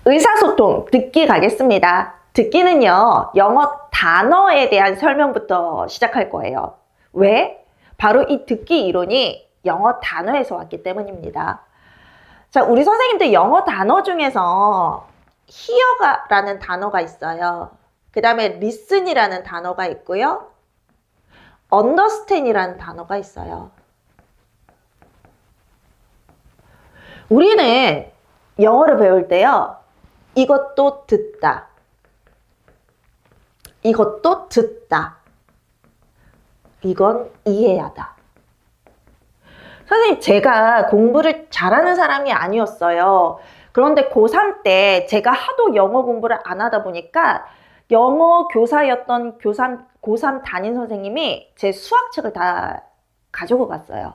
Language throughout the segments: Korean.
의사소통 듣기 가겠습니다. 듣기는요, 영어 단어에 대한 설명부터 시작할 거예요. 왜? 바로 이 듣기 이론이 영어 단어에서 왔기 때문입니다. 자, 우리 선생님들 영어 단어 중에서 hear라는 단어가 있어요. 그 다음에 listen이라는 단어가 있고요. understand이라는 단어가 있어요. 우리는 영어를 배울 때요, 이것도 듣다, 이것도 듣다, 이건 이해하다. 선생님, 제가 공부를 잘하는 사람이 아니었어요. 그런데 고3 때 제가 하도 영어 공부를 안 하다 보니까 영어 교사였던 고3 담임 선생님이 제 수학책을 다 가지고 갔어요.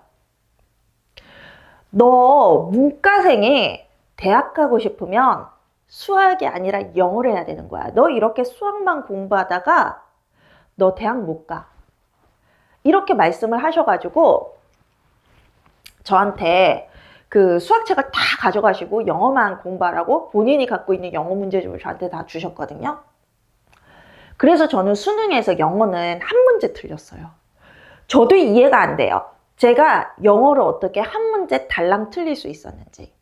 너 문과생이 대학 가고 싶으면 수학이 아니라 영어를 해야 되는 거야. 너 이렇게 수학만 공부하다가 너 대학 못 가. 이렇게 말씀을 하셔가지고 저한테 그 수학책을 다 가져가시고 영어만 공부하라고 본인이 갖고 있는 영어 문제집을 저한테 다 주셨거든요. 그래서 저는 수능에서 영어는 한 문제 틀렸어요. 저도 이해가 안 돼요. 제가 영어를 어떻게 한 문제 달랑 틀릴 수 있었는지.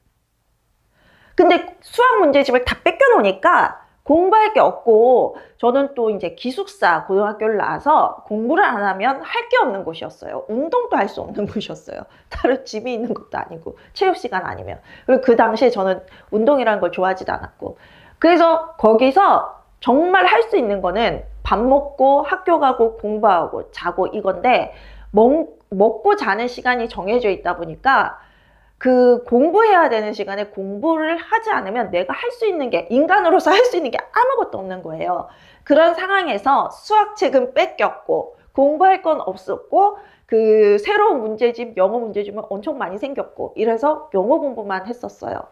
근데 수학 문제집을 다 뺏겨놓으니까 공부할 게 없고, 저는 또 이제 기숙사 고등학교를 나와서 공부를 안 하면 할 게 없는 곳이었어요. 운동도 할 수 없는 곳이었어요. 따로 집이 있는 것도 아니고 체육 시간 아니면. 그리고 그 당시에 저는 운동이라는 걸 좋아하지도 않았고, 그래서 거기서 정말 할 수 있는 거는 밥 먹고 학교 가고 공부하고 자고 이건데, 먹고 자는 시간이 정해져 있다 보니까 그 공부해야 되는 시간에 공부를 하지 않으면 내가 할 수 있는 게, 인간으로서 할 수 있는 게 아무것도 없는 거예요. 그런 상황에서 수학책은 뺏겼고 공부할 건 없었고, 그 새로운 문제집, 영어 문제집은 엄청 많이 생겼고, 이래서 영어 공부만 했었어요.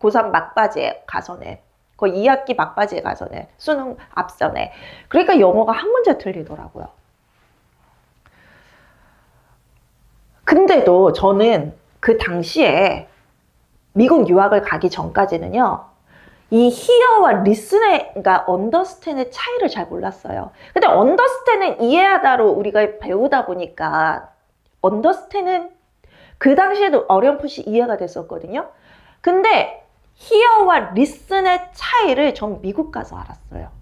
고3 막바지에 가서는, 거의 2학기 막바지에 가서는, 수능 앞전에. 그러니까 영어가 한 문제 틀리더라고요. 근데도 저는 그 당시에 미국 유학을 가기 전까지는요, 이 hear와 listen의, 그러니까 understand의 차이를 잘 몰랐어요. 근데 understand는 이해하다로 우리가 배우다 보니까 understand는 그 당시에도 어렴풋이 이해가 됐었거든요. 근데 hear와 listen의 차이를 전 미국 가서 알았어요.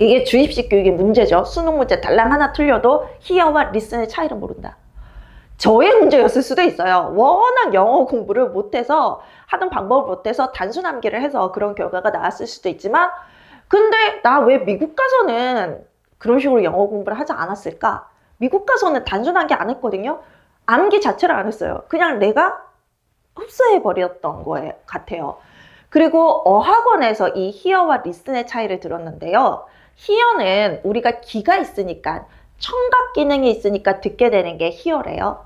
이게 주입식 교육의 문제죠. 수능 문제 달랑 하나 틀려도 hear와 listen의 차이를 모른다. 저의 문제였을 수도 있어요. 워낙 영어 공부를 못해서, 하는 방법을 못해서 단순 암기를 해서 그런 결과가 나왔을 수도 있지만, 근데 나 왜 미국 가서는 그런 식으로 영어 공부를 하지 않았을까? 미국 가서는 단순 암기 안 했거든요. 암기 자체를 안 했어요. 그냥 내가 흡수해버렸던 거예요, 같아요. 그리고 어학원에서 이 hear와 listen의 차이를 들었는데요. hear는 우리가 귀가 있으니까, 청각 기능이 있으니까 듣게 되는 게 hear래요.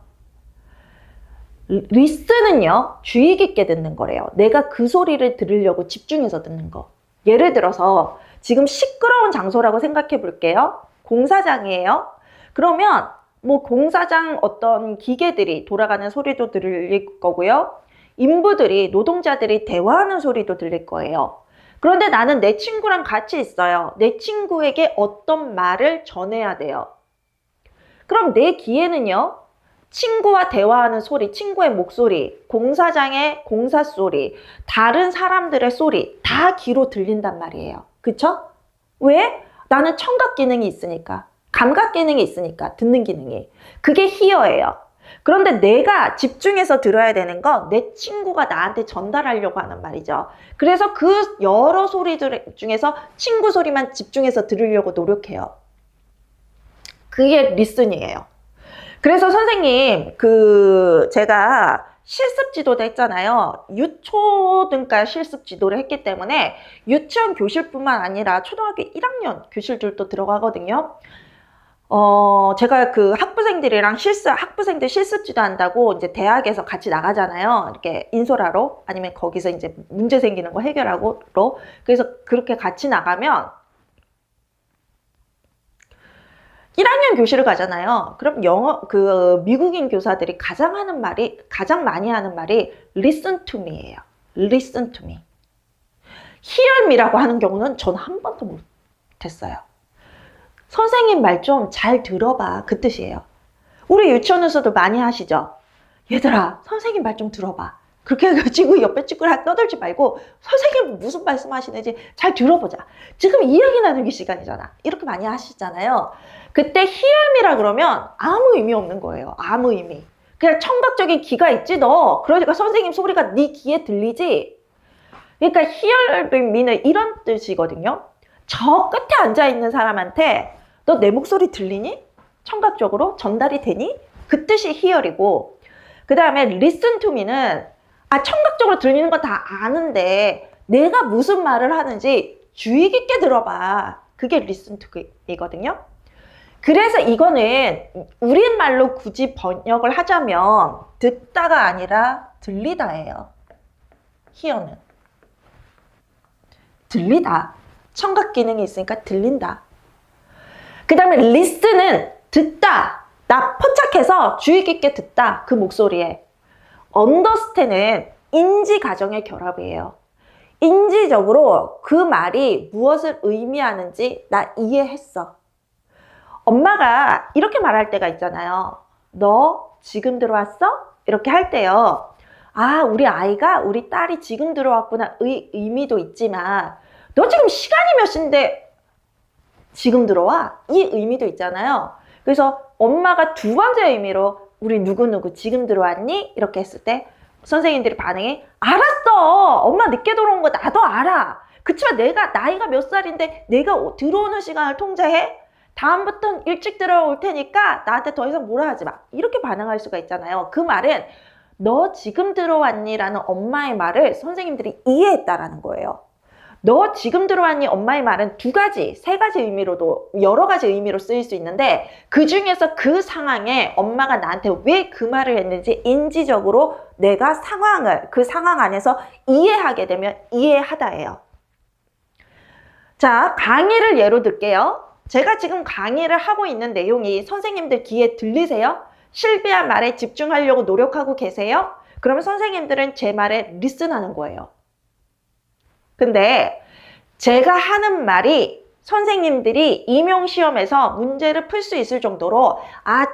listen은요, 주의 깊게 듣는 거래요. 내가 그 소리를 들으려고 집중해서 듣는 거. 예를 들어서 지금 시끄러운 장소라고 생각해 볼게요. 공사장이에요. 그러면 뭐 공사장 어떤 기계들이 돌아가는 소리도 들릴 거고요. 인부들이, 노동자들이 대화하는 소리도 들릴 거예요. 그런데 나는 내 친구랑 같이 있어요. 내 친구에게 어떤 말을 전해야 돼요. 그럼 내 귀에는요, 친구와 대화하는 소리, 친구의 목소리, 공사장의 공사 소리, 다른 사람들의 소리 다 귀로 들린단 말이에요. 그쵸? 왜? 나는 청각 기능이 있으니까, 감각 기능이 있으니까, 듣는 기능이. 그게 hear예요. 그런데 내가 집중해서 들어야 되는 건 내 친구가 나한테 전달하려고 하는 말이죠. 그래서 그 여러 소리들 중에서 친구 소리만 집중해서 들으려고 노력해요. 그게 listen이에요. 그래서 선생님, 제가 실습 지도도 했잖아요. 유초등과 실습 지도를 했기 때문에 유치원 교실뿐만 아니라 초등학교 1학년 교실들도 들어가거든요. 제가 그 학부생들이랑 학부생들 실습 지도한다고 이제 대학에서 같이 나가잖아요. 이렇게 인솔하러, 아니면 거기서 이제 문제 생기는 거 해결하고. 그래서 그렇게 같이 나가면 1학년 교실을 가잖아요. 그럼 미국인 교사들이 가장 많이 하는 말이 listen to me예요. listen to me. hear me라고 하는 경우는 전 한 번도 못했어요. 선생님 말 좀 잘 들어봐. 그 뜻이에요. 우리 유치원에서도 많이 하시죠? 얘들아, 선생님 말 좀 들어봐. 그렇게 해가지고 옆에 친구랑 떠들지 말고 선생님 무슨 말씀하시는지 잘 들어보자. 지금 이야기 나누기 시간이잖아. 이렇게 많이 하시잖아요. 그때 hear me라 그러면 아무 의미 없는 거예요. 아무 의미. 그냥 청각적인 귀가 있지 너. 그러니까 선생님 소리가 네 귀에 들리지. 그러니까 hear me는 이런 뜻이거든요. 저 끝에 앉아있는 사람한테 너 내 목소리 들리니? 청각적으로 전달이 되니? 그 뜻이 hear이고, 그 다음에 listen to me는 청각적으로 들리는 건 다 아는데 내가 무슨 말을 하는지 주의 깊게 들어봐. 그게 listen to 이거든요. 그래서 이거는 우리말로 굳이 번역을 하자면 듣다가 아니라 들리다예요. hear는 들리다. 청각 기능이 있으니까 들린다. 그 다음에 listen은 듣다. 나 포착해서 주의 깊게 듣다. 그 목소리에. understand은 인지 가정의 결합이에요. 인지적으로 그 말이 무엇을 의미하는지 나 이해했어. 엄마가 이렇게 말할 때가 있잖아요. 너 지금 들어왔어? 이렇게 할 때요. 우리 딸이 지금 들어왔구나 의미도 있지만 너 지금 시간이 몇 시인데 지금 들어와? 이 의미도 있잖아요. 그래서 엄마가 두 번째 의미로 우리 누구누구 지금 들어왔니? 이렇게 했을 때 선생님들이 반응이 알았어. 엄마 늦게 들어온 거 나도 알아. 그치만 내가 나이가 몇 살인데 내가 들어오는 시간을 통제해? 다음부터는 일찍 들어올 테니까 나한테 더 이상 뭐라 하지 마. 이렇게 반응할 수가 있잖아요. 그 말은 너 지금 들어왔니? 라는 엄마의 말을 선생님들이 이해했다라는 거예요. 너 지금 들어왔니? 엄마의 말은 두 가지, 세 가지 의미로도 여러 가지 의미로 쓰일 수 있는데 그 중에서 그 상황에 엄마가 나한테 왜 그 말을 했는지 인지적으로 내가 그 상황 안에서 이해하게 되면 이해하다예요. 자, 강의를 예로 들게요. 제가 지금 강의를 하고 있는 내용이 선생님들 귀에 들리세요? 실비아 말에 집중하려고 노력하고 계세요? 그러면 선생님들은 제 말에 리슨하는 거예요. 근데 제가 하는 말이 선생님들이 임용시험에서 문제를 풀 수 있을 정도로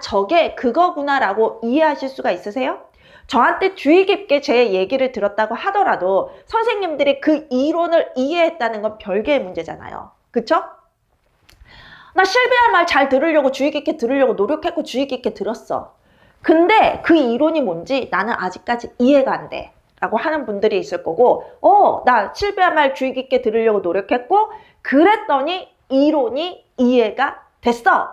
저게 그거구나 라고 이해하실 수가 있으세요? 저한테 주의 깊게 제 얘기를 들었다고 하더라도 선생님들이 그 이론을 이해했다는 건 별개의 문제잖아요. 그쵸? 나 실비아 말 잘 들으려고 주의 깊게 들으려고 노력했고 주의 깊게 들었어. 근데 그 이론이 뭔지 나는 아직까지 이해가 안 돼. 라고 하는 분들이 있을 거고 나 실비아 말 주의 깊게 들으려고 노력했고 그랬더니 이론이 이해가 됐어.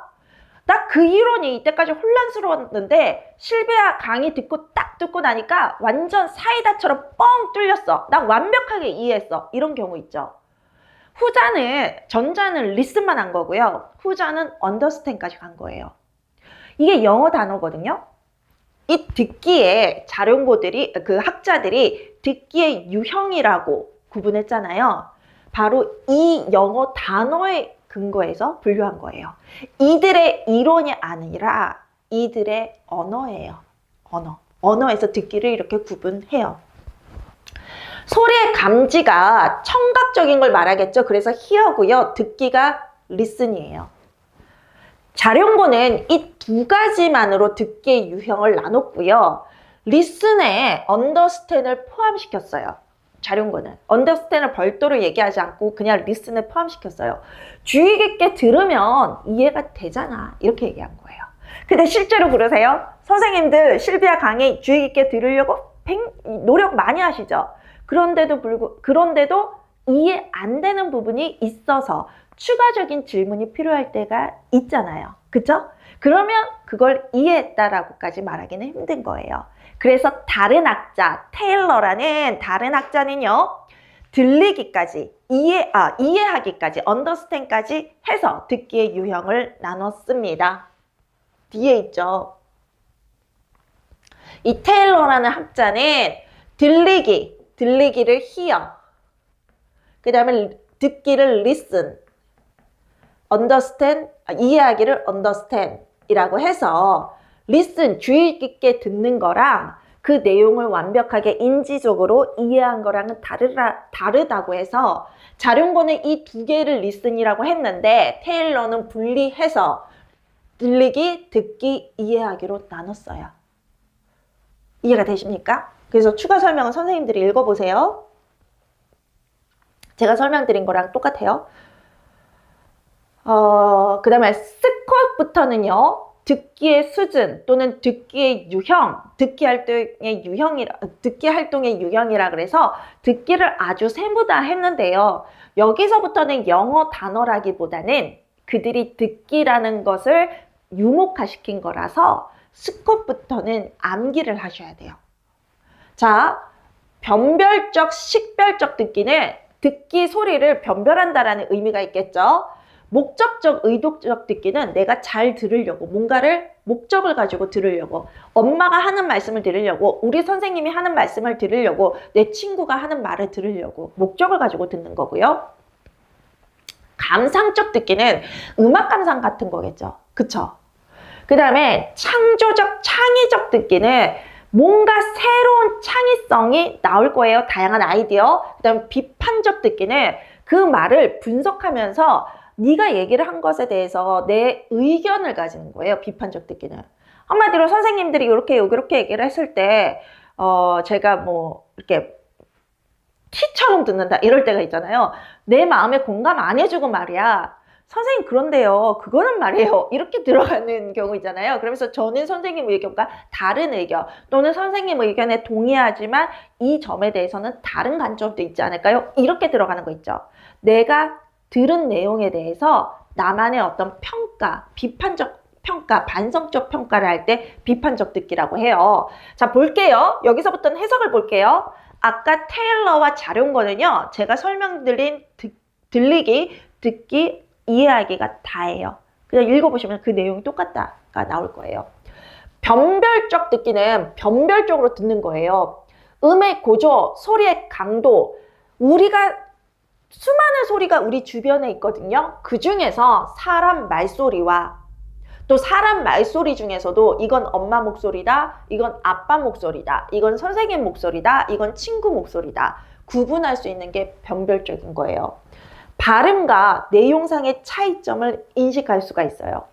나 그 이론이 이때까지 혼란스러웠는데 실비아 강의 딱 듣고 나니까 완전 사이다처럼 뻥 뚫렸어. 나 완벽하게 이해했어. 이런 경우 있죠. 전자는 리슨만 한 거고요. 후자는 understand까지 간 거예요. 이게 영어 단어거든요. 이 듣기에 그 학자들이 듣기의 유형이라고 구분했잖아요. 바로 이 영어 단어의 근거에서 분류한 거예요. 이들의 이론이 아니라 이들의 언어예요. 언어에서 듣기를 이렇게 구분해요. 소리의 감지가 청각적인 걸 말하겠죠. 그래서 hear고요. 듣기가 listen이에요. 자룡고는 이 두 가지만으로 듣기의 유형을 나눴고요. listen에 understand을 포함시켰어요. 자룡고는 understand을 별도로 얘기하지 않고 그냥 listen을 포함시켰어요. 주의 깊게 들으면 이해가 되잖아. 이렇게 얘기한 거예요. 근데 실제로 그러세요? 선생님들 실비아 강의 주의 깊게 들으려고 노력 많이 하시죠? 그런데도 이해 안 되는 부분이 있어서 추가적인 질문이 필요할 때가 있잖아요. 그쵸? 그러면 그걸 이해했다라고까지 말하기는 힘든 거예요. 그래서 다른 학자, 테일러라는 다른 학자는요, 들리기까지, 이해하기까지, understand까지 해서 듣기의 유형을 나눴습니다. 뒤에 있죠. 이 테일러라는 학자는 들리기를 hear, 그 다음에 듣기를 listen, understand, 이해하기를 understand 이라고 해서 listen, 주의 깊게 듣는 거랑 그 내용을 완벽하게 인지적으로 이해한 거랑은 다르다고 해서 자룡고는 이 두 개를 listen이라고 했는데 테일러는 분리해서 들리기, 듣기, 이해하기로 나눴어요. 이해가 되십니까? 그래서 추가 설명은 선생님들이 읽어보세요. 제가 설명드린 거랑 똑같아요. 그 다음에 스콧부터는요. 듣기의 수준 또는 듣기의 유형, 듣기 활동의 유형이라 그래서 듣기를 아주 세무화했는데요. 여기서부터는 영어 단어라기보다는 그들이 듣기라는 것을 유목화시킨 거라서 스콧부터는 암기를 하셔야 돼요. 자, 변별적, 식별적 듣기는 듣기 소리를 변별한다라는 의미가 있겠죠. 목적적, 의도적 듣기는 내가 잘 들으려고, 뭔가를 목적을 가지고 들으려고, 엄마가 하는 말씀을 들으려고, 우리 선생님이 하는 말씀을 들으려고, 내 친구가 하는 말을 들으려고 목적을 가지고 듣는 거고요. 감상적 듣기는 음악 감상 같은 거겠죠. 그쵸? 그 다음에 창조적, 창의적 듣기는 뭔가 새로운 창의성이 나올 거예요. 다양한 아이디어. 그 다음에 비판적 듣기는 그 말을 분석하면서 네가 얘기를 한 것에 대해서 내 의견을 가지는 거예요. 비판적 듣기는. 한마디로 선생님들이 이렇게 얘기를 했을 때 제가 뭐 이렇게 티처럼 듣는다 이럴 때가 있잖아요. 내 마음에 공감 안 해주고 말이야. 선생님 그런데요. 그거는 말이에요. 이렇게 들어가는 경우 있잖아요. 그러면서 저는 선생님 의견과 다른 의견 또는 선생님 의견에 동의하지만 이 점에 대해서는 다른 관점도 있지 않을까요? 이렇게 들어가는 거 있죠. 내가 들은 내용에 대해서 나만의 어떤 평가, 비판적 평가, 반성적 평가를 할 때 비판적 듣기라고 해요. 자, 볼게요. 여기서부터는 해석을 볼게요. 아까 테일러와 자룡고는요. 제가 설명드린 들리기, 듣기, 이해하기가 다예요. 그냥 읽어보시면 그 내용이 똑같다가 나올 거예요. 변별적 듣기는 변별적으로 듣는 거예요. 음의 고조, 소리의 강도, 우리가 수많은 소리가 우리 주변에 있거든요. 그 중에서 사람 말소리와 또 사람 말소리 중에서도 이건 엄마 목소리다, 이건 아빠 목소리다, 이건 선생님 목소리다, 이건 친구 목소리다. 구분할 수 있는 게 변별적인 거예요. 발음과 내용상의 차이점을 인식할 수가 있어요.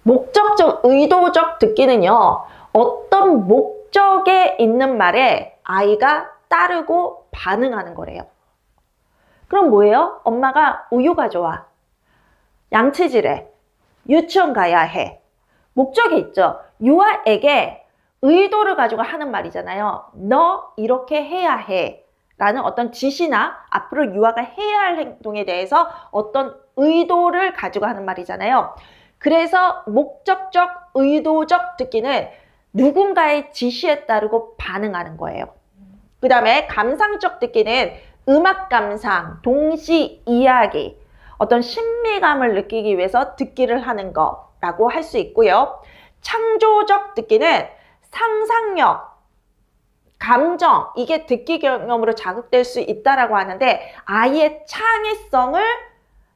목적적, 의도적 듣기는요. 어떤 목적에 있는 말에 아이가 따르고 반응하는 거래요. 그럼 뭐예요? 엄마가 우유가 좋아. 양치질해. 유치원 가야 해. 목적이 있죠. 유아에게 의도를 가지고 하는 말이잖아요. 너 이렇게 해야 해. 라는 어떤 지시나 앞으로 유아가 해야 할 행동에 대해서 어떤 의도를 가지고 하는 말이잖아요. 그래서 목적적, 의도적 듣기는 누군가의 지시에 따르고 반응하는 거예요. 그 다음에 감상적 듣기는 음악 감상, 동시 이야기, 어떤 신비감을 느끼기 위해서 듣기를 하는 거라고 할 수 있고요. 창조적 듣기는 상상력, 감정, 이게 듣기 경험으로 자극될 수 있다라고 하는데 아이의 창의성을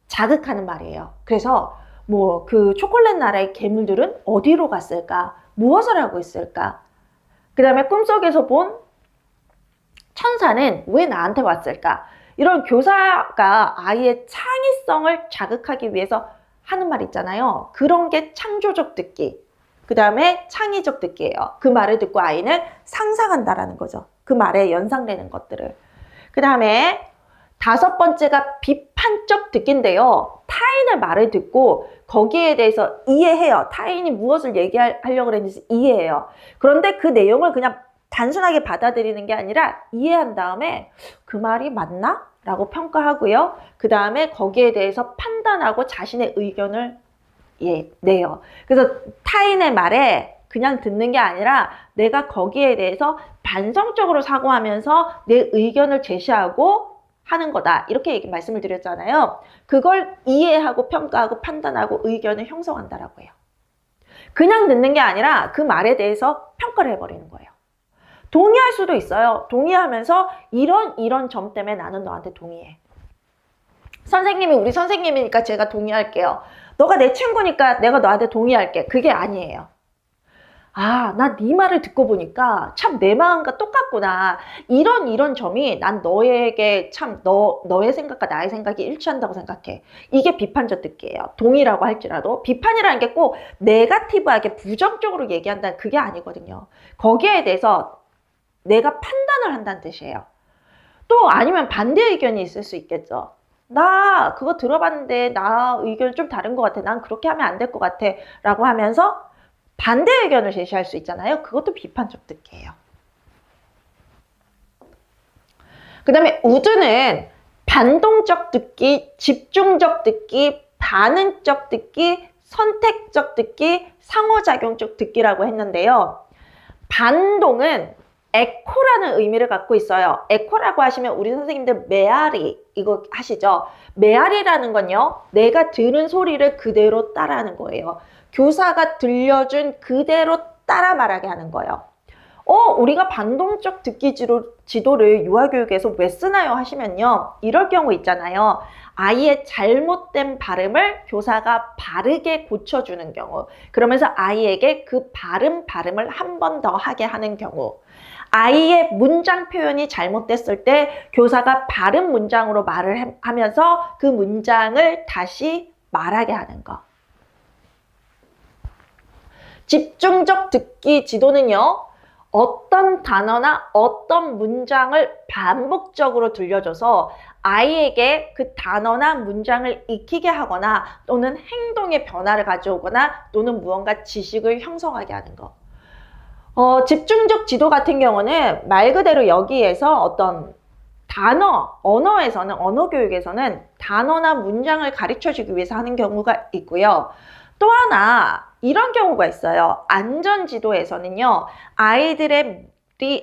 자극하는 말이에요. 그래서 뭐 그 초콜릿 나라의 괴물들은 어디로 갔을까? 무엇을 하고 있을까? 그 다음에 꿈속에서 본 천사는 왜 나한테 왔을까? 이런 교사가 아이의 창의성을 자극하기 위해서 하는 말 있잖아요. 그런 게 창조적 듣기. 그 다음에 창의적 듣기예요. 그 말을 듣고 아이는 상상한다라는 거죠. 그 말에 연상되는 것들을. 그 다음에 다섯 번째가 비판적 듣기인데요. 타인의 말을 듣고 거기에 대해서 이해해요. 타인이 무엇을 얘기하려고 그랬는지 이해해요. 그런데 그 내용을 그냥 단순하게 받아들이는 게 아니라 이해한 다음에 그 말이 맞나? 라고 평가하고요. 그 다음에 거기에 대해서 판단하고 자신의 의견을 내요. 그래서 타인의 말에 그냥 듣는 게 아니라 내가 거기에 대해서 반성적으로 사고하면서 내 의견을 제시하고 하는 거다. 이렇게 말씀을 드렸잖아요. 그걸 이해하고 평가하고 판단하고 의견을 형성한다라고 해요. 그냥 듣는 게 아니라 그 말에 대해서 평가를 해버리는 거예요. 동의할 수도 있어요. 동의하면서 이런 점 때문에 나는 너한테 동의해. 선생님이 우리 선생님이니까 제가 동의할게요. 너가 내 친구니까 내가 너한테 동의할게. 그게 아니에요. 아, 나 네 말을 듣고 보니까 참 내 마음과 똑같구나. 이런 점이 난 너에게 참 너의 생각과 나의 생각이 일치한다고 생각해. 이게 비판적 듣기예요. 동의라고 할지라도 비판이라는 게 꼭 네거티브하게 부정적으로 얘기한다는 그게 아니거든요. 거기에 대해서 내가 판단을 한다는 뜻이에요. 또 아니면 반대 의견이 있을 수 있겠죠. 나 그거 들어봤는데 나 의견 좀 다른 것 같아. 난 그렇게 하면 안 될 것 같아. 라고 하면서 반대 의견을 제시할 수 있잖아요. 그것도 비판적 듣기예요. 그 다음에 우드는 반동적 듣기, 집중적 듣기, 반응적 듣기, 선택적 듣기, 상호작용적 듣기라고 했는데요. 반동은 에코라는 의미를 갖고 있어요. 에코라고 하시면 우리 선생님들 메아리 이거 하시죠. 메아리라는 건요. 내가 들은 소리를 그대로 따라하는 거예요. 교사가 들려준 그대로 따라 말하게 하는 거예요. 우리가 반동적 듣기 지도를 유아교육에서 왜 쓰나요? 하시면요. 이럴 경우 있잖아요. 아이의 잘못된 발음을 교사가 바르게 고쳐주는 경우. 그러면서 아이에게 그 발음을 한 번 더 하게 하는 경우. 아이의 문장 표현이 잘못됐을 때 교사가 바른 문장으로 말을 하면서 그 문장을 다시 말하게 하는 거. 집중적 듣기 지도는요. 어떤 단어나 어떤 문장을 반복적으로 들려줘서 아이에게 그 단어나 문장을 익히게 하거나 또는 행동의 변화를 가져오거나 또는 무언가 지식을 형성하게 하는 거. 집중적 지도 같은 경우는 말 그대로 여기에서 어떤 언어에서는, 언어 교육에서는 단어나 문장을 가르쳐주기 위해서 하는 경우가 있고요. 또 하나, 이런 경우가 있어요. 안전지도에서는요, 아이들의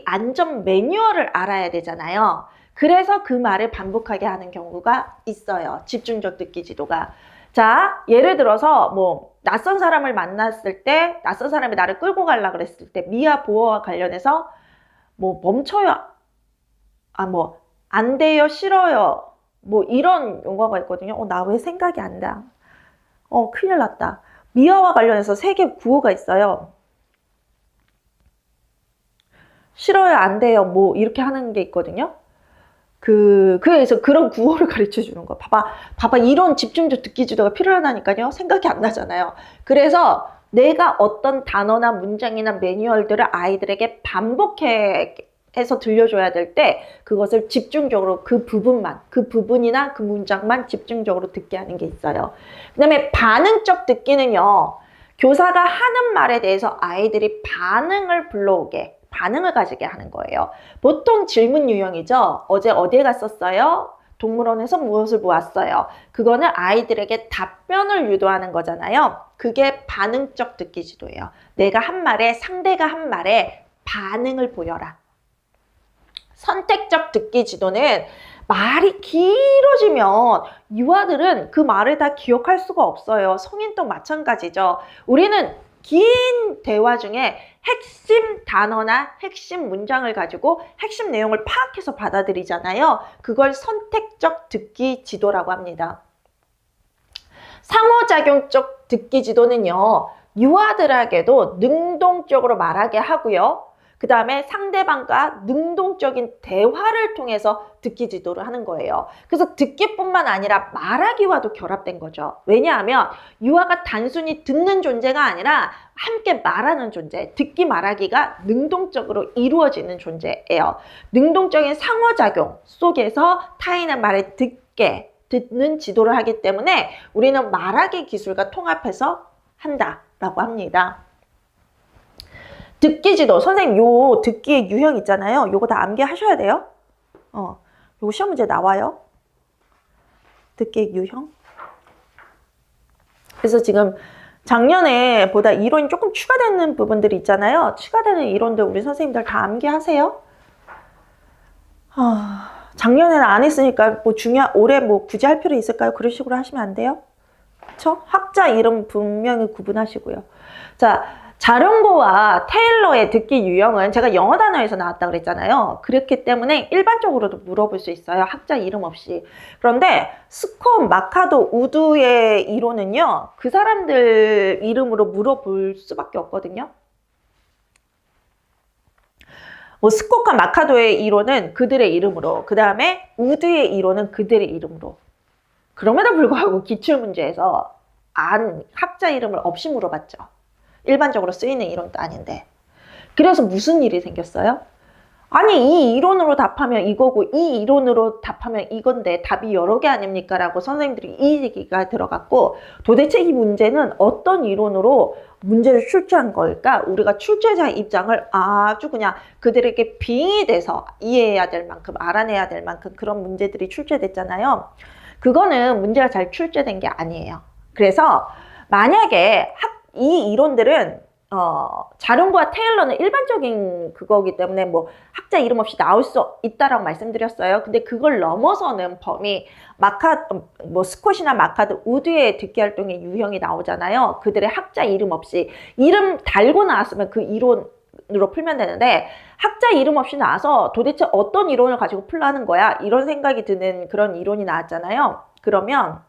안전 매뉴얼을 알아야 되잖아요. 그래서 그 말을 반복하게 하는 경우가 있어요. 집중적 듣기 지도가. 자, 예를 들어서 낯선 사람을 만났을 때, 낯선 사람이 나를 끌고 가려고 그랬을 때, 미아 보호와 관련해서 멈춰요. 안 돼요, 싫어요. 이런 용어가 있거든요. 나 왜 생각이 안 나? 큰일 났다. 미아와 관련해서 세계 구호가 있어요. 싫어요, 안 돼요. 이렇게 하는 게 있거든요. 그래서 그런 구호를 가르쳐 주는 거. 봐봐, 이런 집중적 듣기 지도가 필요하다니까요. 생각이 안 나잖아요. 그래서 내가 어떤 단어나 문장이나 매뉴얼들을 아이들에게 반복해서 들려줘야 될 때 그것을 집중적으로 그 부분이나 그 문장만 집중적으로 듣게 하는 게 있어요. 그 다음에 반응적 듣기는요. 교사가 하는 말에 대해서 아이들이 반응을 가지게 하는 거예요. 보통 질문 유형이죠. 어제 어디에 갔었어요? 동물원에서 무엇을 보았어요? 그거는 아이들에게 답변을 유도하는 거잖아요. 그게 반응적 듣기 지도예요. 내가 한 말에, 상대가 한 말에 반응을 보여라. 선택적 듣기 지도는 말이 길어지면 유아들은 그 말을 다 기억할 수가 없어요. 성인도 마찬가지죠. 우리는 긴 대화 중에 핵심 단어나 핵심 문장을 가지고 핵심 내용을 파악해서 받아들이잖아요. 그걸 선택적 듣기 지도라고 합니다. 상호작용적 듣기 지도는요. 유아들에게도 능동적으로 말하게 하고요. 그 다음에 상대방과 능동적인 대화를 통해서 듣기 지도를 하는 거예요. 그래서 듣기뿐만 아니라 말하기와도 결합된 거죠. 왜냐하면 유아가 단순히 듣는 존재가 아니라 함께 말하는 존재, 듣기 말하기가 능동적으로 이루어지는 존재예요. 능동적인 상호작용 속에서 타인의 말을 듣는 지도를 하기 때문에 우리는 말하기 기술과 통합해서 한다라고 합니다. 듣기 지도, 선생님 요 듣기의 유형 있잖아요. 요거 다 암기하셔야 돼요. 요거 시험 문제 나와요. 듣기의 유형. 그래서 지금 작년에 보다 이론이 조금 추가되는 부분들이 있잖아요. 추가되는 이론들 우리 선생님들 다 암기하세요. 작년에는 안 했으니까 올해 굳이 할 필요 있을까요? 그런 식으로 하시면 안 돼요. 그쵸? 학자 이름 분명히 구분하시고요. 자, 자룡고와 테일러의 듣기 유형은 제가 영어 단어에서 나왔다 그랬잖아요. 그렇기 때문에 일반적으로도 물어볼 수 있어요. 학자 이름 없이. 그런데 스콘, 마카도, 우드의 이론은요. 그 사람들 이름으로 물어볼 수밖에 없거든요. 뭐 스콘과 마카도의 이론은 그들의 이름으로, 그 다음에 우드의 이론은 그들의 이름으로. 그럼에도 불구하고 기출문제에서 학자 이름을 없이 물어봤죠. 일반적으로 쓰이는 이론도 아닌데. 그래서 무슨 일이 생겼어요? 아니 이 이론으로 답하면 이거고 이 이론으로 답하면 이건데 답이 여러 개 아닙니까? 라고 선생님들이 이 얘기가 들어갔고 도대체 이 문제는 어떤 이론으로 문제를 출제한 걸까? 우리가 출제자의 입장을 아주 그냥 그들에게 빙의돼서 이해해야 될 만큼 알아내야 될 만큼 그런 문제들이 출제됐잖아요. 그거는 문제가 잘 출제된 게 아니에요. 그래서 만약에 이 이론들은 자룡고와 테일러는 일반적인 그거기 때문에 뭐 학자 이름 없이 나올 수 있다라고 말씀드렸어요. 근데 그걸 넘어서는 범위 뭐 스콧이나 마카드, 우드의 듣기 활동의 유형이 나오잖아요. 그들의 학자 이름 없이 이름 달고 나왔으면 그 이론으로 풀면 되는데 학자 이름 없이 나와서 도대체 어떤 이론을 가지고 풀라는 거야? 이런 생각이 드는 그런 이론이 나왔잖아요. 그러면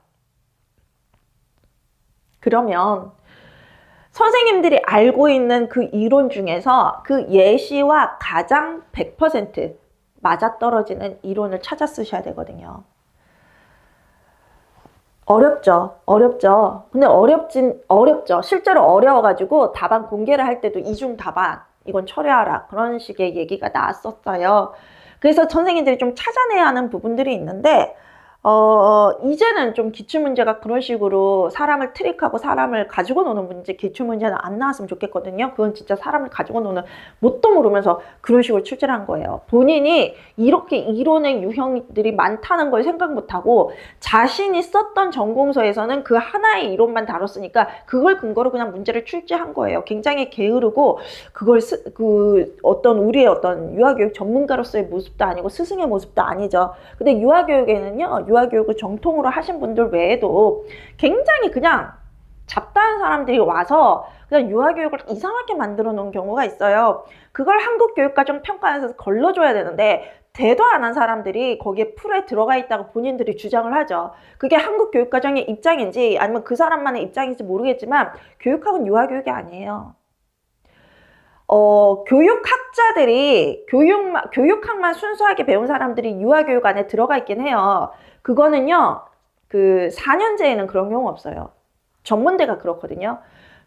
선생님들이 알고 있는 그 이론 중에서 그 예시와 가장 100% 맞아떨어지는 이론을 찾아 쓰셔야 되거든요. 어렵죠. 근데 어렵죠. 실제로 어려워가지고 답안 공개를 할 때도 이중 답안, 이건 철회하라. 그런 식의 얘기가 나왔었어요. 그래서 선생님들이 좀 찾아내야 하는 부분들이 있는데, 이제는 좀 기출문제가 그런 식으로 사람을 트릭하고 사람을 가지고 노는 문제, 기출문제는 안 나왔으면 좋겠거든요. 그건 진짜 사람을 가지고 노는 뭣도 모르면서 그런 식으로 출제를 한 거예요. 본인이 이렇게 이론의 유형들이 많다는 걸 생각 못하고 자신이 썼던 전공서에서는 그 하나의 이론만 다뤘으니까 그걸 근거로 그냥 문제를 출제한 거예요. 굉장히 게으르고 그걸 우리의 어떤 유아교육 전문가로서의 모습도 아니고 스승의 모습도 아니죠. 근데 유아교육에는요, 유아교육을 정통으로 하신 분들 외에도 굉장히 그냥 잡다한 사람들이 와서 그냥 유아교육을 이상하게 만들어 놓은 경우가 있어요. 그걸 한국교육과정평가원에서 걸러줘야 되는데 대도 안 한 사람들이 거기에 풀에 들어가 있다고 본인들이 주장을 하죠. 그게 한국교육과정의 입장인지 아니면 그 사람만의 입장인지 모르겠지만 교육학은 유아교육이 아니에요. 교육학자들이 교육학만 순수하게 배운 사람들이 유아교육 안에 들어가 있긴 해요. 그거는요, 그 4년제에는 그런 경우 없어요. 전문대가 그렇거든요.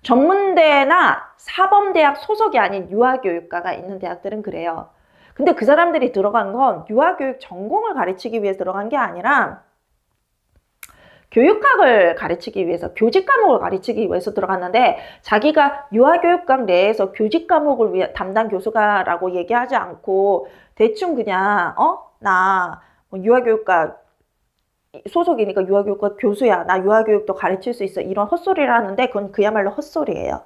전문대나 사범대학 소속이 아닌 유아교육과가 있는 대학들은 그래요. 근데 그 사람들이 들어간 건 유아교육 전공을 가르치기 위해서 들어간 게 아니라 교육학을 가르치기 위해서, 교직 과목을 가르치기 위해서 들어갔는데 자기가 유아교육학 내에서 교직 과목을 위해 담당 교수가라고 얘기하지 않고 대충 그냥 나 유아교육과 소속이니까 유아교육과 교수야, 나 유아교육도 가르칠 수 있어, 이런 헛소리를 하는데 그건 그야말로 헛소리예요.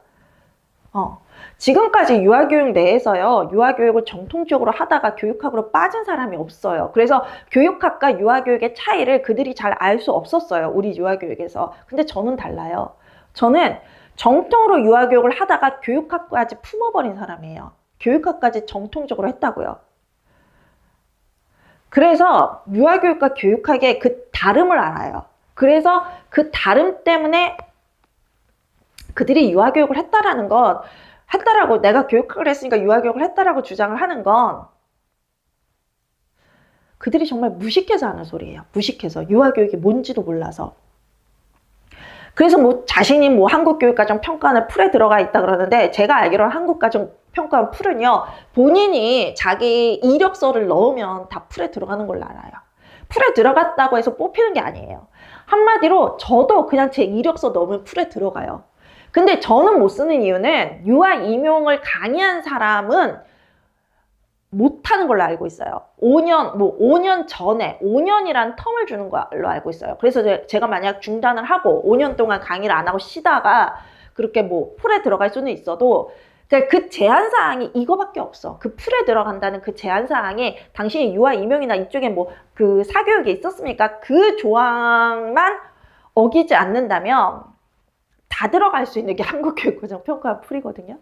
지금까지 유아교육 내에서요, 유아교육을 정통적으로 하다가 교육학으로 빠진 사람이 없어요. 그래서 교육학과 유아교육의 차이를 그들이 잘 알 수 없었어요, 우리 유아교육에서. 근데 저는 달라요. 저는 정통으로 유아교육을 하다가 교육학까지 품어버린 사람이에요. 교육학까지 정통적으로 했다고요. 그래서 유아교육과 교육학의 그 다름을 알아요. 그래서 그 다름 때문에 그들이 유아교육을 했다라고 내가 교육학을 했으니까 유아교육을 했다라고 주장을 하는 건 그들이 정말 무식해서 하는 소리예요. 무식해서. 유아교육이 뭔지도 몰라서. 그래서 뭐 자신이 뭐 한국교육과정평가원의 풀에 들어가 있다 그러는데 제가 알기로는 한국과정평가원 풀은요, 본인이 자기 이력서를 넣으면 다 풀에 들어가는 걸로 알아요. 풀에 들어갔다고 해서 뽑히는 게 아니에요. 한마디로 저도 그냥 제 이력서 넣으면 풀에 들어가요. 근데 저는 못 쓰는 이유는 유아 임용을 강의한 사람은 못하는 걸로 알고 있어요. 5년 전에 5년이란 텀을 주는 걸로 알고 있어요. 그래서 제가 만약 중단을 하고 5년 동안 강의를 안 하고 쉬다가 그렇게 뭐 풀에 들어갈 수는 있어도 그 제한사항이 이거밖에 없어. 그 풀에 들어간다는 그 제한사항이 당신이 유아 임용이나 이쪽에 뭐 그 사교육에 있었습니까? 그 조항만 어기지 않는다면 다 들어갈 수 있는 게 한국교육과정평가원 풀이거든요.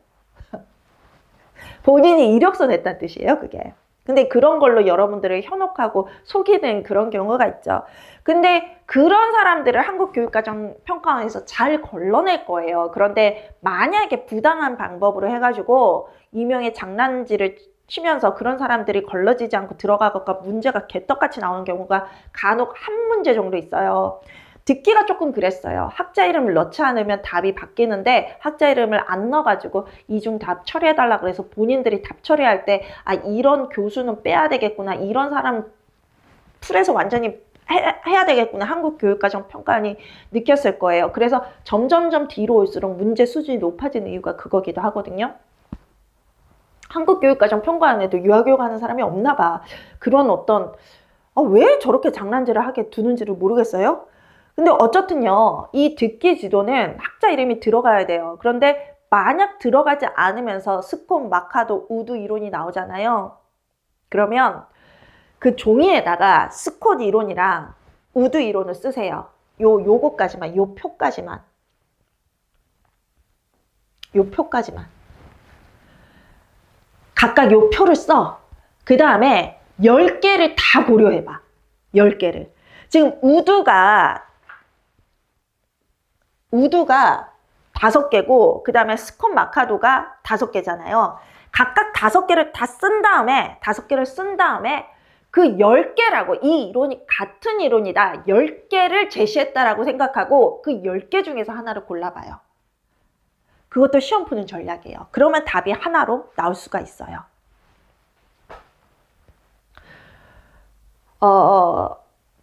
본인이 이력서 냈다는 뜻이에요, 그게. 근데 그런 걸로 여러분들을 현혹하고 속이는 그런 경우가 있죠. 근데 그런 사람들을 한국교육과정평가원에서 잘 걸러낼 거예요. 그런데 만약에 부당한 방법으로 해가지고 이명의 장난질을 치면서 그런 사람들이 걸러지지 않고 들어가거나 문제가 개떡같이 나오는 경우가 간혹 한 문제 정도 있어요. 듣기가 조금 그랬어요. 학자 이름을 넣지 않으면 답이 바뀌는데 학자 이름을 안 넣어가지고 이중 답 처리해달라 그래서 본인들이 답 처리할 때 아 이런 교수는 빼야 되겠구나, 이런 사람 풀에서 완전히 해야 되겠구나, 한국교육과정평가원이 느꼈을 거예요. 그래서 점점점 뒤로 올수록 문제 수준이 높아지는 이유가 그거기도 하거든요. 한국교육과정평가원에도 유아교육하는 사람이 없나 봐. 그런 어떤 왜 저렇게 장난질을 하게 두는지를 모르겠어요. 근데 어쨌든요, 이 듣기 지도는 학자 이름이 들어가야 돼요. 그런데 만약 들어가지 않으면서 스콘, 마카도, 우드 이론이 나오잖아요. 그러면 그 종이에다가 스콘 이론이랑 우드 이론을 쓰세요. 요거까지만, 요 표까지만. 각각 요 표를 써. 그 다음에 10개를 다 고려해봐. 10개를. 지금 우드가 5개고 그 다음에 스콘 마카도가 5개잖아요. 각각 5개를 다 쓴 다음에 5개를 쓴 다음에 그 10개라고, 이 이론이 같은 이론이다, 10개를 제시했다라고 생각하고 그 10개 중에서 하나를 골라봐요. 그것도 시험 푸는 전략이에요. 그러면 답이 하나로 나올 수가 있어요.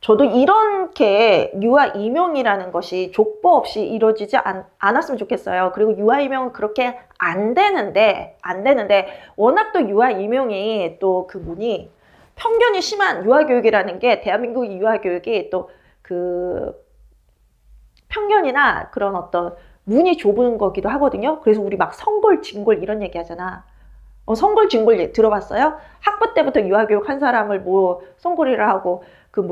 저도 이렇게 유아 임용이라는 것이 족보 없이 이루어지지 않았으면 좋겠어요. 그리고 유아 임용은 그렇게 안 되는데 워낙 또 유아 임용이 또 편견이 심한 유아교육이라는 게, 대한민국 유아교육이 또 편견이나 그런 어떤 문이 좁은 거기도 하거든요. 그래서 우리 막 성골, 진골 이런 얘기 하잖아. 성골, 진골 들어봤어요? 학부 때부터 유아교육 한 사람을 성골이라 하고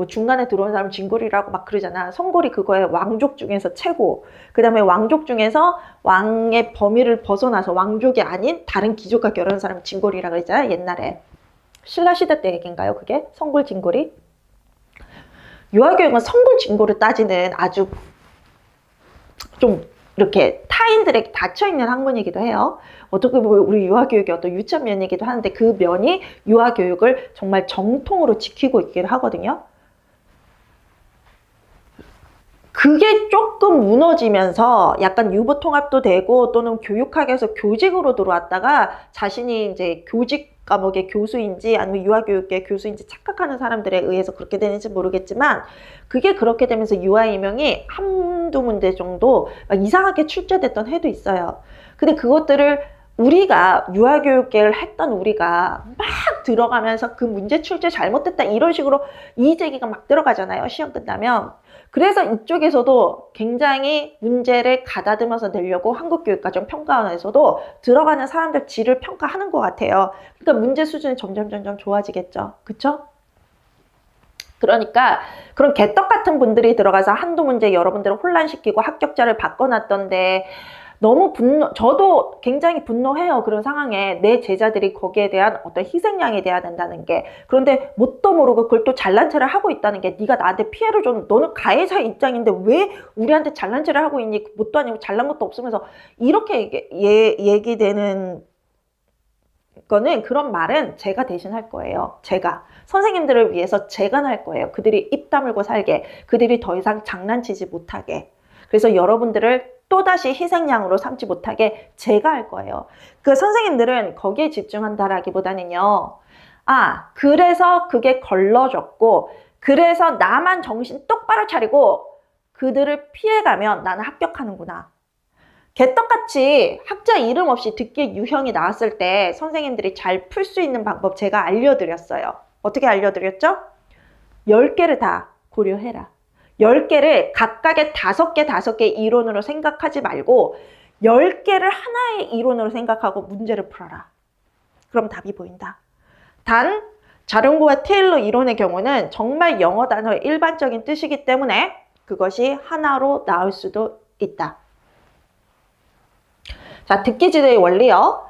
중간에 들어온 사람 진골이라고 막 그러잖아. 성골이 그거에 왕족 중에서 최고. 그 다음에 왕족 중에서 왕의 범위를 벗어나서 왕족이 아닌 다른 귀족과 결혼한 사람 진골이라 그랬잖아, 옛날에. 신라시대 때 얘기인가요, 그게? 성골, 진골이? 유아교육은 성골, 진골을 따지는 아주 좀 이렇게 타인들에게 닫혀있는 학문이기도 해요. 어떻게 보면 우리 유아교육의 어떤 유치원 면이기도 하는데 그 면이 유아교육을 정말 정통으로 지키고 있기도 하거든요. 그게 조금 무너지면서 약간 유보통합도 되고 또는 교육학에서 교직으로 들어왔다가 자신이 이제 교직 과목의 교수인지 아니면 유아교육계 교수인지 착각하는 사람들에 의해서 그렇게 되는지 모르겠지만 그게 그렇게 되면서 유아 임용이 한두 문제 정도 이상하게 출제됐던 해도 있어요. 근데 그것들을 우리가 유아교육계를 했던 우리가 막 들어가면서 그 문제 출제 잘못됐다 이런 식으로 이의제기가 막 들어가잖아요, 시험 끝나면. 그래서 이쪽에서도 굉장히 문제를 가다듬어서 내려고 한국교육과정 평가원에서도 들어가는 사람들 질을 평가하는 것 같아요. 그러니까 문제 수준이 점점 좋아지겠죠. 그쵸? 그러니까 그런 개떡 같은 분들이 들어가서 한두 문제 여러분들을 혼란시키고 합격자를 바꿔놨던데 너무 저도 굉장히 분노해요. 그런 상황에 내 제자들이 거기에 대한 어떤 희생양이 돼야 된다는 게. 그런데 뭣도 모르고 그걸 또 잘난 체를 하고 있다는 게, 네가 나한테 피해를 줬는, 너는 가해자의 입장인데 왜 우리한테 잘난 체를 하고 있니? 뭣도 아니고 잘난 것도 없으면서 이렇게 얘기되는 거는, 그런 말은 제가 대신 할 거예요. 제가 선생님들을 위해서 제가 할 거예요. 그들이 입 다물고 살게, 그들이 더 이상 장난치지 못하게. 그래서 여러분들을 또다시 희생양으로 삼지 못하게 제가 할 거예요. 그 선생님들은 거기에 집중한다라기보다는요. 그래서 그게 걸러졌고 그래서 나만 정신 똑바로 차리고 그들을 피해가면 나는 합격하는구나. 개떡같이 학자 이름 없이 듣기 유형이 나왔을 때 선생님들이 잘 풀 수 있는 방법 제가 알려드렸어요. 어떻게 알려드렸죠? 10개를 다 고려해라. 10개를 각각의 5개 이론으로 생각하지 말고 10개를 하나의 이론으로 생각하고 문제를 풀어라. 그럼 답이 보인다. 단, 자룡고와 테일러 이론의 경우는 정말 영어 단어의 일반적인 뜻이기 때문에 그것이 하나로 나올 수도 있다. 자, 듣기 지도의 원리요.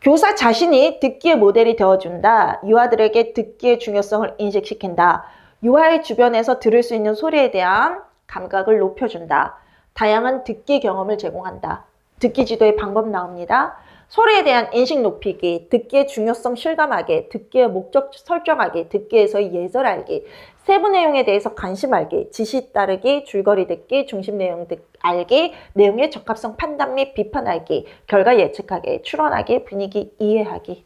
교사 자신이 듣기의 모델이 되어준다. 유아들에게 듣기의 중요성을 인식시킨다. 유아의 주변에서 들을 수 있는 소리에 대한 감각을 높여준다. 다양한 듣기 경험을 제공한다. 듣기 지도의 방법 나옵니다. 소리에 대한 인식 높이기, 듣기의 중요성 실감하기, 듣기의 목적 설정하기, 듣기에서의 예절 알기, 세부 내용에 대해서 관심 알기, 지시 따르기, 줄거리 듣기, 중심 내용 알기, 내용의 적합성 판단 및 비판 알기, 결과 예측하기, 추론하기, 분위기 이해하기.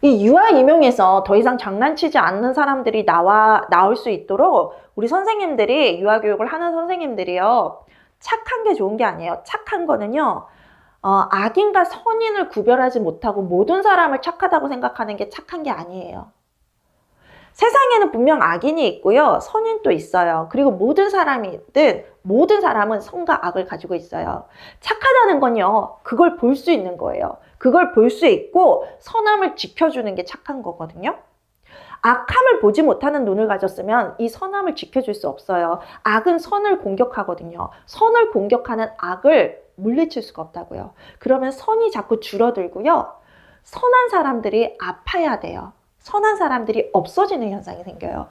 이 유아 임용에서 더 이상 장난치지 않는 사람들이 나올 수 있도록 우리 선생님들이, 유아 교육을 하는 선생님들이요, 착한 게 좋은 게 아니에요. 착한 거는요, 악인과 선인을 구별하지 못하고 모든 사람을 착하다고 생각하는 게 착한 게 아니에요. 세상에는 분명 악인이 있고요, 선인도 있어요. 그리고 모든 사람은 선과 악을 가지고 있어요. 착하다는 건요, 그걸 볼 수 있는 거예요. 그걸 볼 수 있고 선함을 지켜주는 게 착한 거거든요. 악함을 보지 못하는 눈을 가졌으면 이 선함을 지켜줄 수 없어요. 악은 선을 공격하거든요. 선을 공격하는 악을 물리칠 수가 없다고요. 그러면 선이 자꾸 줄어들고요, 선한 사람들이 아파야 돼요. 선한 사람들이 없어지는 현상이 생겨요.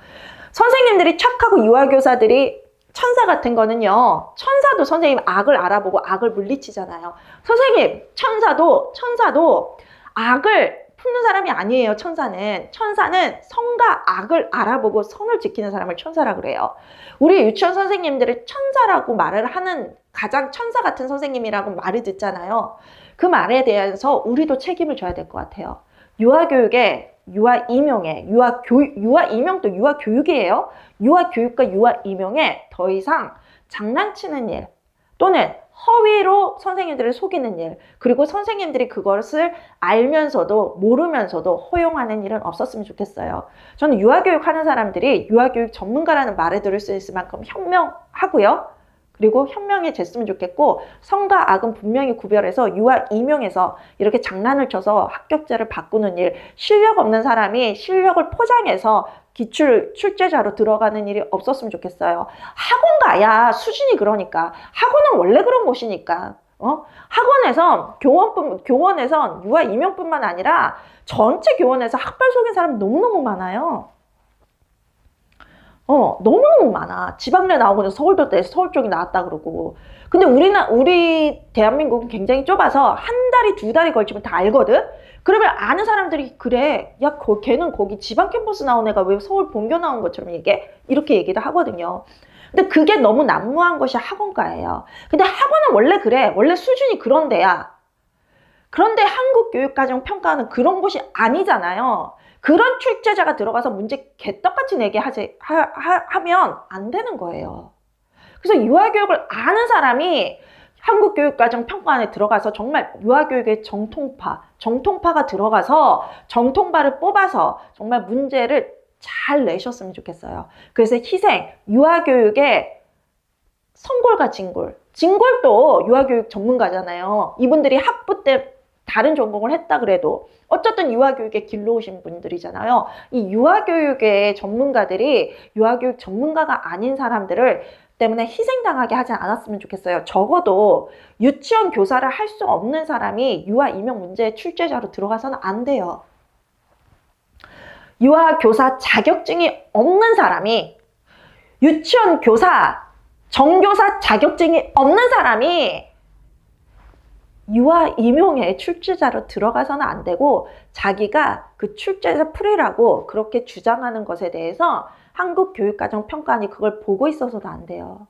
선생님들이 착하고 유아교사들이 천사 같은 거는요, 천사도 선생님 악을 알아보고 악을 물리치잖아요. 선생님, 천사도 악을 품는 사람이 아니에요. 천사는 선과 악을 알아보고 선을 지키는 사람을 천사라고 그래요. 우리 유치원 선생님들을 천사라고 말을 하는, 가장 천사 같은 선생님이라고 말을 듣잖아요. 그 말에 대해서 우리도 책임을 져야 될 것 같아요. 유아교육에, 유아임용에, 유아임용도 유아교육이에요. 유아교육과 유아임용에 더 이상 장난치는 일 또는 허위로 선생님들을 속이는 일, 그리고 선생님들이 그것을 알면서도 모르면서도 허용하는 일은 없었으면 좋겠어요. 저는 유아교육 하는 사람들이 유아교육 전문가라는 말을 들을 수 있을 만큼 현명하고요. 그리고 현명해졌으면 좋겠고, 선과 악은 분명히 구별해서 유아 임용에서 이렇게 장난을 쳐서 합격자를 바꾸는 일, 실력 없는 사람이 실력을 포장해서 기출 출제자로 들어가는 일이 없었으면 좋겠어요. 학원 가야 수준이 그러니까. 학원은 원래 그런 곳이니까. 학원에선 교원에선 유아 임용뿐만 아니라 전체 교원에서 학벌 속인 사람 너무너무 많아요. 너무너무 많아. 지방대 나오고는 서울도 서울 쪽이 나왔다 그러고. 근데 우리 대한민국은 굉장히 좁아서 한 달이 두 달이 걸치면 다 알거든? 그러면 아는 사람들이, 그래, 야, 걔는 거기 지방 캠퍼스 나온 애가 왜 서울 본교 나온 것처럼 얘기해? 이렇게 얘기도 하거든요. 근데 그게 너무 난무한 것이 학원가예요. 근데 학원은 원래 그래. 원래 수준이 그런 데야. 그런데 한국교육과정평가는 그런 곳이 아니잖아요. 그런 출제자가 들어가서 문제 개떡같이 내게 하면 안 되는 거예요. 그래서 유아교육을 아는 사람이 한국교육과정평가 안에 들어가서 정말 유아교육의 정통파가 들어가서 정통파를 뽑아서 정말 문제를 잘 내셨으면 좋겠어요. 그래서 유아교육의 성골과 진골도 유아교육 전문가잖아요. 이분들이 학부 때 다른 전공을 했다 그래도 어쨌든 유아교육의 길로 오신 분들이잖아요. 이 유아교육의 전문가들이 유아교육 전문가가 아닌 사람들을 때문에 희생당하게 하지 않았으면 좋겠어요. 적어도 유치원 교사를 할 수 없는 사람이 유아 임용 문제 출제자로 들어가서는 안 돼요. 유아 교사 자격증이 없는 사람이, 유치원 교사, 정교사 자격증이 없는 사람이 유아 임용의 출제자로 들어가서는 안 되고, 자기가 그 출제자 풀이라고 그렇게 주장하는 것에 대해서 한국교육과정평가원이 그걸 보고 있어서도 안 돼요.